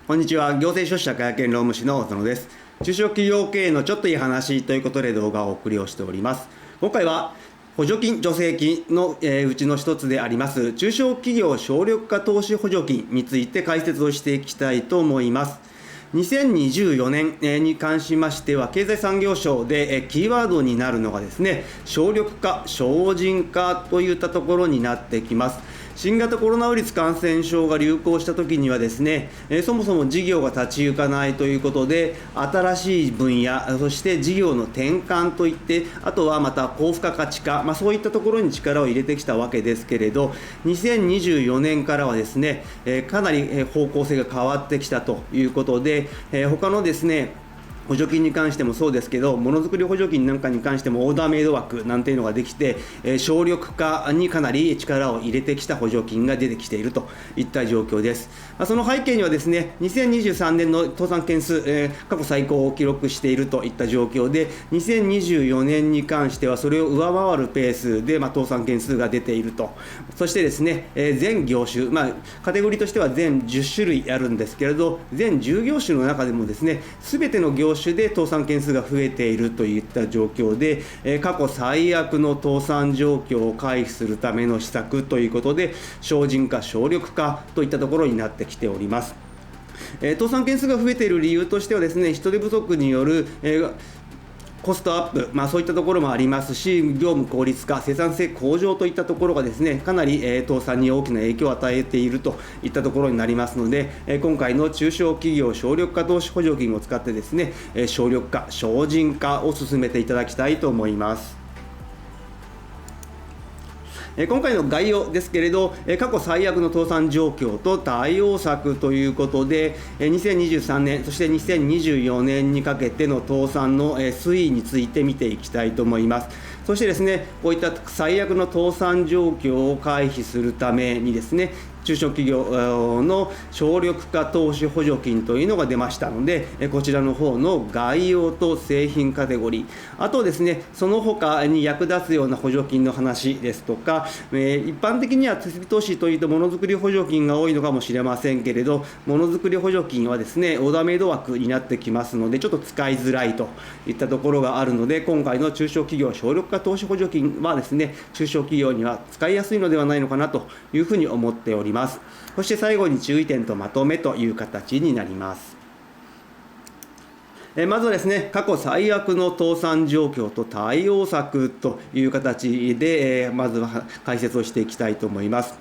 こんにちは。行政書士社会保険労務士の小園です。中小企業経営のちょっといい話ということで動画をお送りをしております。今回は補助金助成金のうちの一つであります中小企業省力化投資補助金について解説をしていきたいと思います。2024年に関しましては、経済産業省でキーワードになるのがですね、省力化、省人化といったところになってきます。新型コロナウイルス感染症が流行したときにはですね、そもそも事業が立ち行かないということで、新しい分野、そして事業の転換といって、あとはまた高付加価値化、そういったところに力を入れてきたわけですけれど、2024年からはですね、かなり方向性が変わってきたということで、他のですね、補助金に関してもそうですけど、ものづくり補助金なんかに関してもオーダーメイド枠なんていうのができて、省力化にかなり力を入れてきた補助金が出てきているといった状況です。その背景にはですね、2023年の倒産件数、過去最高を記録しているといった状況で、2024年に関してはそれを上回るペースで、倒産件数が出ていると。そしてですね、全業種、カテゴリーとしては全10種類あるんですけれど、全10業種の中でもですね、すべての業種で倒産件数が増えているといった状況で、過去最悪の倒産状況を回避するための施策ということで、省人化、省力化といったところになってきております。倒産件数が増えている理由としてはですね、人手不足による、コストアップ、そういったところもありますし、業務効率化、生産性向上といったところがですね、かなり倒産に大きな影響を与えているといったところになりますので、今回の中小企業省力化投資補助金を使ってですね、省力化、省人化を進めていただきたいと思います。今回の概要ですけれど、過去最悪の倒産状況と対応策ということで、2023年、そして2024年にかけての倒産の推移について見ていきたいと思います。そしてですね、こういった最悪の倒産状況を回避するためにですね、中小企業の省力化投資補助金というのが出ましたので、こちらの方の概要と製品カテゴリー、あとですね、その他に役立つような補助金の話ですとか、一般的には設備投資というとものづくり補助金が多いのかもしれませんけれど、ものづくり補助金はですね、オーダーメイド枠になってきますので、ちょっと使いづらいといったところがあるので、今回の中小企業省力化投資補助金はですね、中小企業には使いやすいのではないのかなというふうに思っております。そして最後に注意点とまとめという形になります。まずはですね、過去最悪の倒産状況と対応策という形で、まずは解説をしていきたいと思います。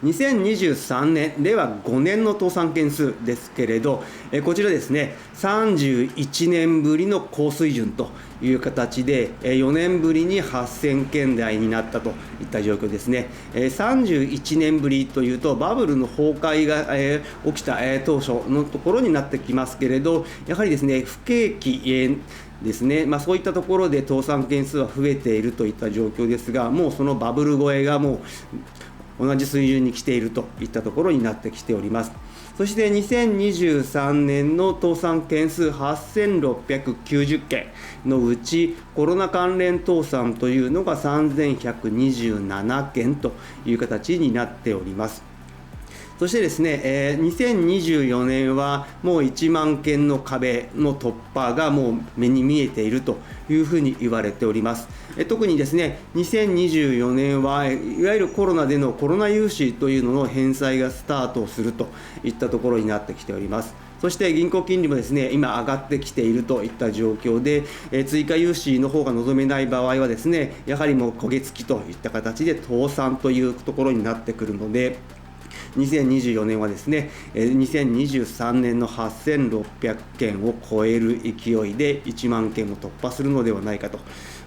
2023年、令和5年の倒産件数ですけれど、こちらですね、31年ぶりの高水準という形で、4年ぶりに8000件台になったといった状況ですね。31年ぶりというと、バブルの崩壊が起きた当初のところになってきますけれど、やはりですね、不景気ですね、そういったところで倒産件数は増えているといった状況ですが、もうそのバブル超えがもう同じ水準に来ているといったところになってきております。そして2023年の倒産件数8690件のうち、コロナ関連倒産というのが3127件という形になっております。そしてですね、2024年はもう1万件の壁の突破がもう目に見えているというふうに言われております。特にですね、2024年はいわゆるコロナでのコロナ融資というのの返済がスタートするといったところになってきております。そして銀行金利もですね、今上がってきているといった状況で、追加融資の方が望めない場合はですね、やはりもう焦げ付きといった形で倒産というところになってくるので、2024年はですね、2023年の8600件を超える勢いで1万件を突破するのではないかと。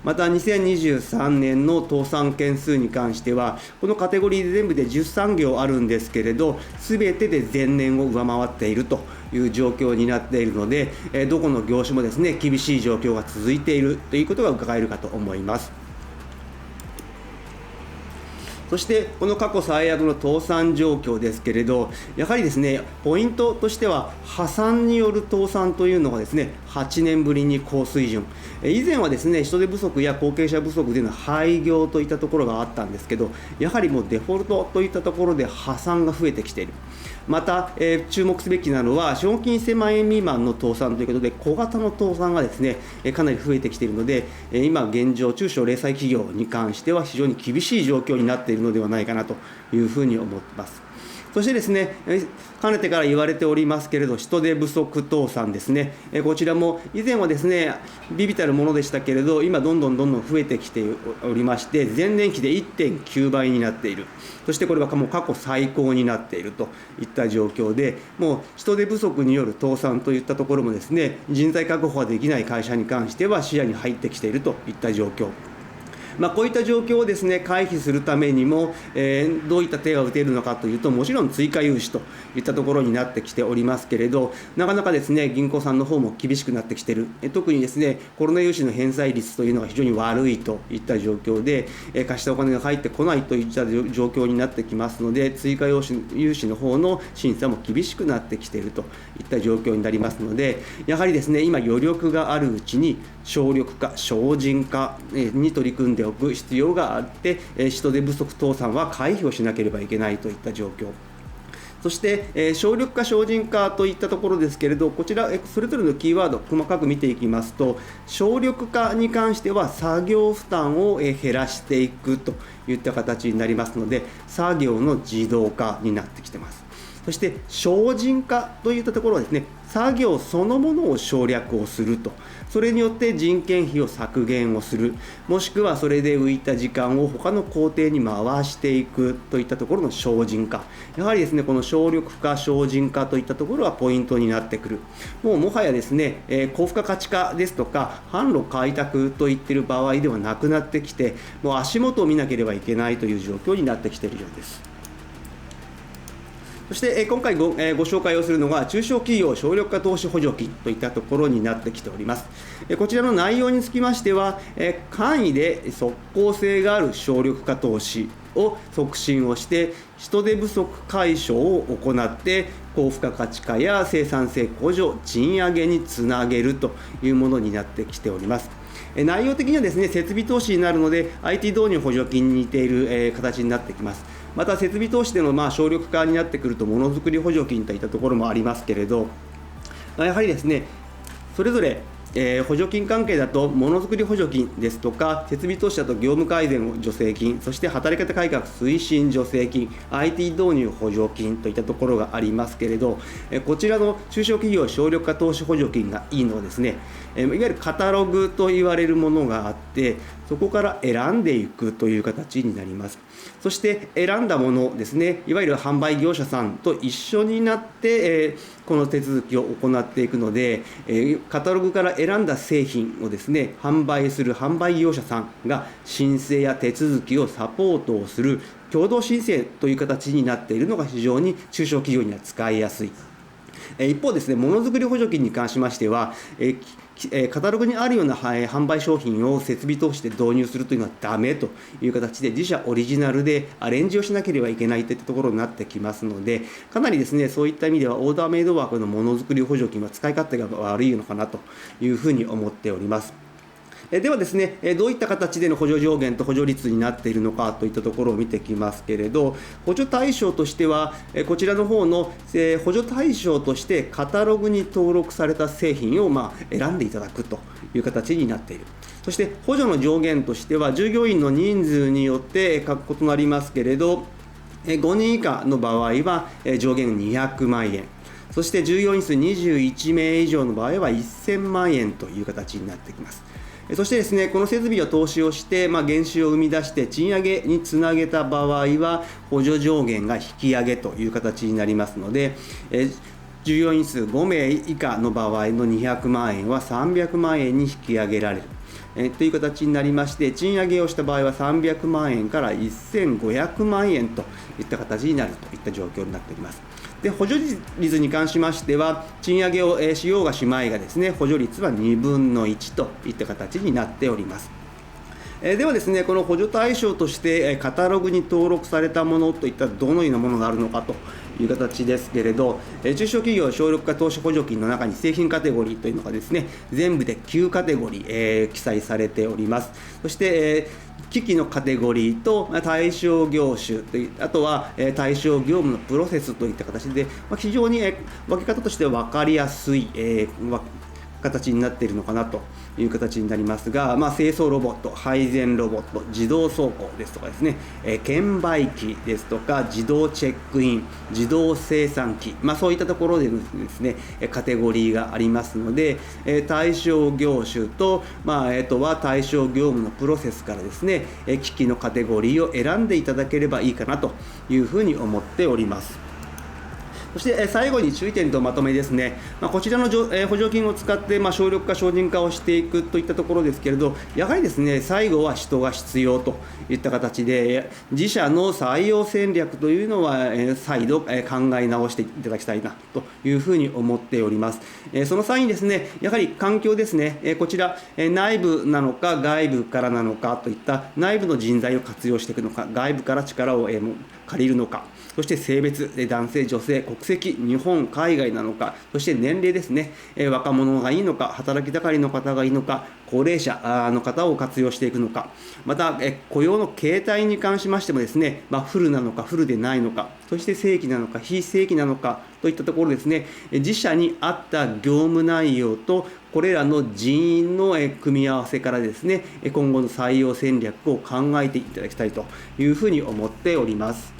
また2023年の倒産件数に関しては、このカテゴリーで全部で13業あるんですけれど、すべてで前年を上回っているという状況になっているので、どこの業種もですね、厳しい状況が続いているということが伺えるかと思います。そしてこの過去最悪の倒産状況ですけれど、やはりですね、ポイントとしては破産による倒産というのがですね、8年ぶりに高水準。以前はですね、人手不足や後継者不足での廃業といったところがあったんですけど、やはりもうデフォルトといったところで破産が増えてきている。また、注目すべきなのは、資本金1000万円未満の倒産ということで、小型の倒産がですね、かなり増えてきているので、今現状、中小零細企業に関しては非常に厳しい状況になっているのではないかなというふうに思っています。そしてですね、かねてから言われておりますけれど、人手不足倒産ですね、こちらも以前はですね、微々たるものでしたけれど、今、どんどん増えてきておりまして、前年比で 1.9 倍になっている、そしてこれはもう過去最高になっているといった状況で、もう人手不足による倒産といったところもですね、人材確保ができない会社に関しては視野に入ってきているといった状況。こういった状況をですね、回避するためにも、どういった手が打てるのかというと、もちろん追加融資といったところになってきておりますけれど、なかなかですね、銀行さんの方も厳しくなってきている、特にですね、コロナ融資の返済率というのが非常に悪いといった状況で、貸したお金が返ってこないといった状況になってきますので、追加融資の方の審査も厳しくなってきているといった状況になりますので、やはりですね、今、余力があるうちに、省力化、省人化に取り組んでおく必要があって、人手不足倒産は回避をしなければいけないといった状況。そして、省力化、省人化といったところですけれど、こちら、それぞれのキーワード、細かく見ていきますと、省力化に関しては、作業負担を減らしていくといった形になりますので、作業の自動化になってきています。そして、省人化といったところはですね、作業そのものを省略をすると、それによって人件費を削減をする、もしくはそれで浮いた時間を他の工程に回していくといったところの省人化、やはりですね、この省力化、省人化といったところはポイントになってくる。もはやですね、高付加価値化ですとか、販路開拓といっている場合ではなくなってきて、もう足元を見なければいけないという状況になってきているようです。そして今回ご紹介をするのが、中小企業省力化投資補助金といったところになってきております。こちらの内容につきましては、簡易で即効性がある省力化投資を促進をして、人手不足解消を行って、高付加価値化や生産性向上、賃上げにつなげるというものになってきております。内容的にはですね、設備投資になるので、IT 導入補助金に似ている形になってきます。また設備投資での省力化になってくると、ものづくり補助金といったところもありますけれど、やはりですね、それぞれ補助金関係だと、ものづくり補助金ですとか、設備投資だと業務改善助成金、そして働き方改革推進助成金、IT 導入補助金といったところがありますけれど、こちらの中小企業省力化投資補助金がいいのはですね、いわゆるカタログと言われるものがあって、そこから選んでいくという形になります。そして選んだものですね、いわゆる販売業者さんと一緒になって、この手続きを行っていくので、カタログから選んだ製品をですね、販売する販売業者さんが申請や手続きをサポートをする共同申請という形になっているのが非常に中小企業には使いやすい。一方ですね、ものづくり補助金に関しましては、カタログにあるような販売商品を設備投資で導入するというのはダメという形で、自社オリジナルでアレンジをしなければいけないといったところになってきますので、かなりですね、そういった意味ではオーダーメイドワークのものづくり補助金は使い勝手が悪いのかなというふうに思っております。ではですね、どういった形での補助上限と補助率になっているのかといったところを見てきますけれど、補助対象としては、こちらの方の補助対象としてカタログに登録された製品を選んでいただくという形になっている。そして補助の上限としては、従業員の人数によって各異なりますけれど、5人以下の場合は上限200万円。そして従業員数21名以上の場合は1000万円という形になってきます。そしてですね、この設備を投資をして、減収を生み出して賃上げにつなげた場合は、補助上限が引き上げという形になりますので、従業員数5名以下の場合の200万円は300万円に引き上げられる。という形になりまして、賃上げをした場合は300万円から1500万円といった形になるといった状況になっております。で、補助率に関しましては、賃上げをしようがしまいがですね、補助率は2分の1といった形になっております。ではですね、この補助対象としてカタログに登録されたものといったらどのようなものがあるのかという形ですけれど、中小企業省力化投資補助金の中に製品カテゴリーというのがですね、全部で9カテゴリー、記載されております。そして、機器のカテゴリーと対象業種といあとは対象業務のプロセスといった形で、非常に分け方としては分かりやすい形になっているのかなという形になりますが、清掃ロボット、配膳ロボット、自動倉庫ですとかですね、券売機ですとか、自動チェックイン、自動生産機、そういったところでですね、カテゴリーがありますので、対象業種と、は対象業務のプロセスからですね、機器のカテゴリーを選んでいただければいいかなというふうに思っております。そして最後に注意点とまとめですね、こちらの補助金を使って省力化、省人化をしていくといったところですけれど、やはりですね、最後は人が必要といった形で、自社の採用戦略というのは再度考え直していただきたいなというふうに思っております。その際にですね、やはり環境ですね、こちら内部なのか外部からなのかといった内部の人材を活用していくのか、外部から力を借りるのか、そして性別、男性、女性、国籍、日本、海外なのか、そして年齢ですね、若者がいいのか、働き盛りの方がいいのか、高齢者の方を活用していくのか、また雇用の形態に関しましてもですね、フルなのかフルでないのか、そして正規なのか非正規なのかといったところですね、自社に合った業務内容とこれらの人員の組み合わせからですね、今後の採用戦略を考えていただきたいというふうに思っております。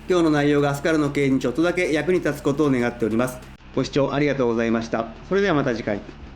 今日の内容が明日からの経営にちょっとだけ役に立つことを願っております。ご視聴ありがとうございました。それではまた次回。